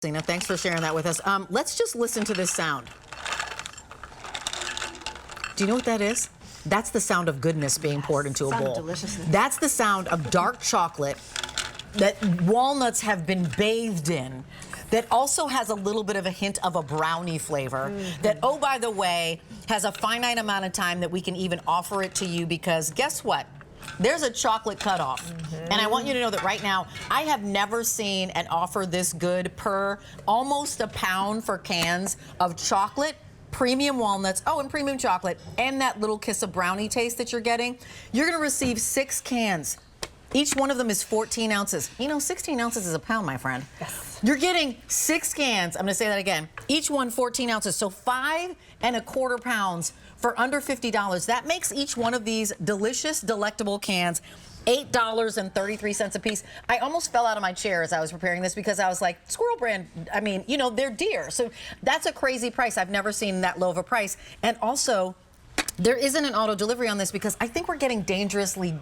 Zena, thanks for sharing that with us. Let's just listen to this sound. Do you know what that is? That's the sound of goodness being poured into a bowl. Deliciousness. That's the sound of dark chocolate that walnuts have been bathed in, that also has a little bit of a hint of a brownie flavor, that, oh, by the way, has a finite amount of time that we can even offer it to you, because guess what? There's a chocolate cutoff. And I want you to know that right now, I have never seen an offer this good per almost a pound for cans of chocolate, premium walnuts, and premium chocolate, and that little kiss of brownie taste that you're getting. You're gonna receive 6 cans. Each one of them is 14 ounces. You know, 16 ounces is a pound, my friend. Yes. You're getting 6 cans. I'm gonna say that again. Each one 14 ounces, so 5 1/4 pounds for under $50. That makes each one of these delicious, delectable cans $8.33 a piece. I almost fell out of my chair as I was preparing this because I was like, Squirrel Brand, I mean, you know, they're dear. So that's a crazy price. I've never seen that low of a price. And also, there isn't an auto delivery on this because I think we're getting dangerously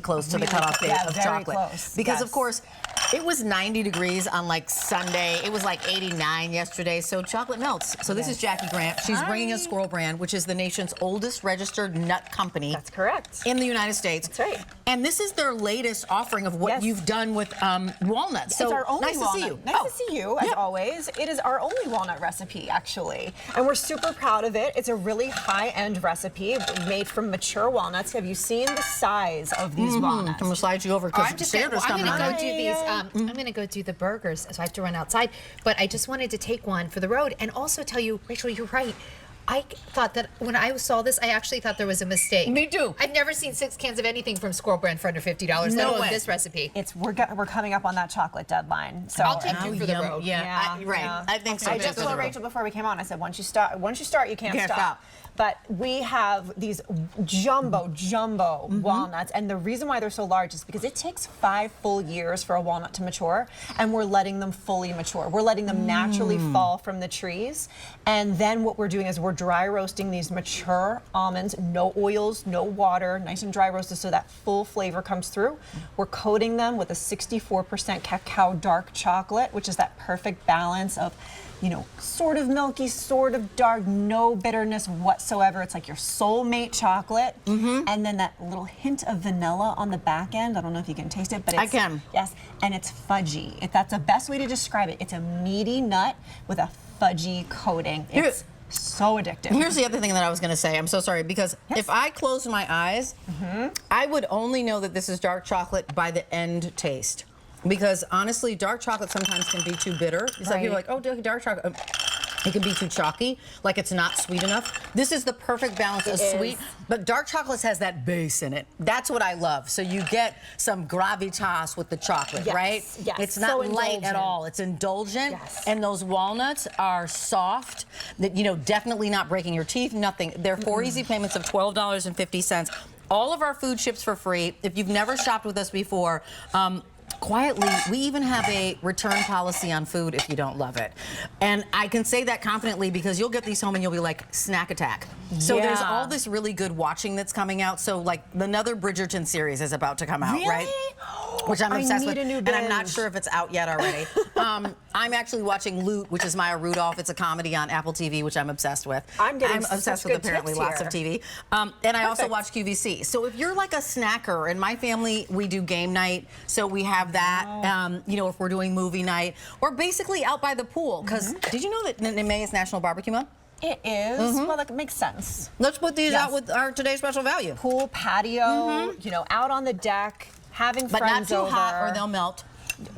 close to the cutoff date of chocolate. Close. Because of course, it was 90 degrees on like Sunday. It was like 89 yesterday, so chocolate melts. So this is Jackie Grant. She's bringing us Squirrel Brand, which is the nation's oldest registered nut company. That's correct. In the United States. That's right. And this is their latest offering of what you've done with walnuts. So it's our only nice walnut. to see you. Nice to see you, as always. It is our only walnut recipe, actually. And we're super proud of it. It's a really high-end recipe made from mature walnuts. Have you seen the size of these walnuts? I'm gonna slide you over because Sandra's coming. I'm gonna go do these. I'm gonna go do the burgers, so I have to run outside. But I just wanted to take one for the road and also tell you, Rachel, you're right. I thought that when I saw this, I actually thought there was a mistake. Me too. I've never seen 6 cans of anything from Squirrel Brand for under $50. No let alone way. this recipe. We're coming up on that chocolate deadline. So I'll take 2 for the road. Yeah, I think so. I just told Rachel before we came on. I said, once you start, you can't stop. But we have these jumbo walnuts, and the reason why they're so large is because it takes 5 full years for a walnut to mature, and we're letting them fully mature. We're letting them naturally fall from the trees, and then what we're doing is we're dry roasting these mature almonds, no oils, no water, nice and dry roasted so that full flavor comes through. We're coating them with a 64% cacao dark chocolate, which is that perfect balance of, you know, sort of milky, sort of dark, no bitterness whatsoever. It's like your soulmate chocolate. And then that little hint of vanilla on the back end. I don't know if you can taste it, but it's, I can. Yes, and it's fudgy. That's the best way to describe it. It's a meaty nut with a fudgy coating. It's so addictive. Here's the other thing that I was going to say. I'm so sorry, because if I closed my eyes, I would only know that this is dark chocolate by the end taste. Because honestly, dark chocolate sometimes can be too bitter. Some people are like, oh, dark chocolate. It can be too chalky, like it's not sweet enough. This is the perfect balance of sweet, but dark chocolate has that base in it. That's what I love. So you get some gravitas with the chocolate, right? Yes. It's not light at all. It's indulgent, and those walnuts are soft. That, you know, definitely not breaking your teeth. Nothing. They're 4 easy payments of $12.50. All of our food ships for free. If you've never shopped with us before, quietly, we even have a return policy on food if you don't love it. And I can say that confidently because you'll get these home and you'll be like, snack attack. So there's all this really good watching that's coming out. So like another Bridgerton series is about to come out, right? Which I'm obsessed with. And I'm not sure if it's out yet already. I'm actually watching Loot, which is Maya Rudolph. It's a comedy on Apple TV, which I'm obsessed with. I'm obsessed with apparently lots of TV. And I also watch QVC. So if you're like a snacker, in my family, we do game night. So we have that, you know, if we're doing movie night, or basically out by the pool. Because did you know that May is National Barbecue Month? It is. Well, that makes sense. Let's put these out with our today's special value. Pool, patio, you know, out on the deck, having friends over. But not too hot or they'll melt.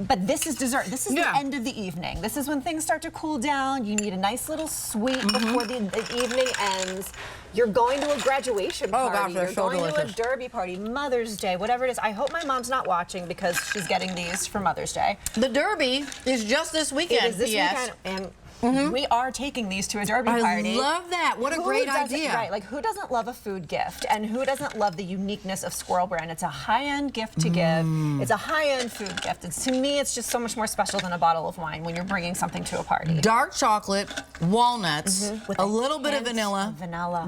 But this is dessert. This is the end of the evening. This is when things start to cool down. You need a nice little sweet before the evening ends. You're going to a graduation party. Oh gosh, they're so delicious. You're going to a derby party, Mother's Day, whatever it is. I hope my mom's not watching because she's getting these for Mother's Day. The derby is just this weekend. It is this weekend. And We are taking these to a derby party. I love that. What a great idea. Right, like who doesn't love a food gift? And who doesn't love the uniqueness of Squirrel Brand? It's a high-end gift to give. It's a high-end food gift. To me, it's just so much more special than a bottle of wine when you're bringing something to a party. Dark chocolate, walnuts, With a little bit of vanilla,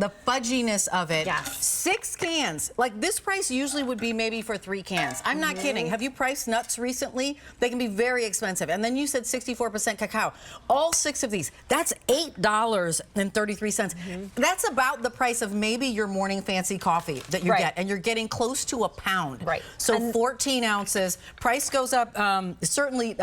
the fudginess of it. Yes. 6 cans. Like this price usually would be maybe for 3 cans. I'm not kidding. Have you priced nuts recently? They can be very expensive. And then you said 64% cacao. All 6 of these, that's $8.33. That's about the price of maybe your morning fancy coffee that you get, and you're getting close to a pound. Right. So and 14 ounces. Price goes up certainly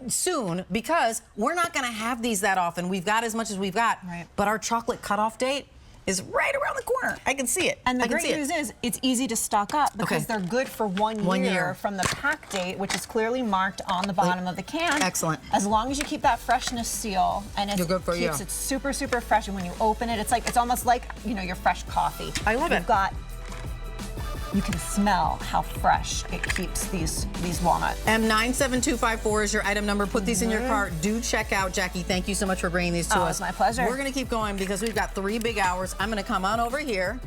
soon because we're not going to have these that often. We've got as much as we've got, but our chocolate cutoff date is right around the corner. I can see it. And the great news is it's easy to stock up because they're good for 1 year from the pack date, which is clearly marked on the bottom of the can. Excellent. As long as you keep that freshness seal and it keeps it super, super fresh. And when you open it, it's almost like, you know, your fresh coffee. I love it. You can smell how fresh it keeps these walnuts. M97254 is your item number. Put these in your cart. Do check out. Jackie, thank you so much for bringing these to us. It's my pleasure. We're going to keep going because we've got 3 big hours. I'm going to come on over here.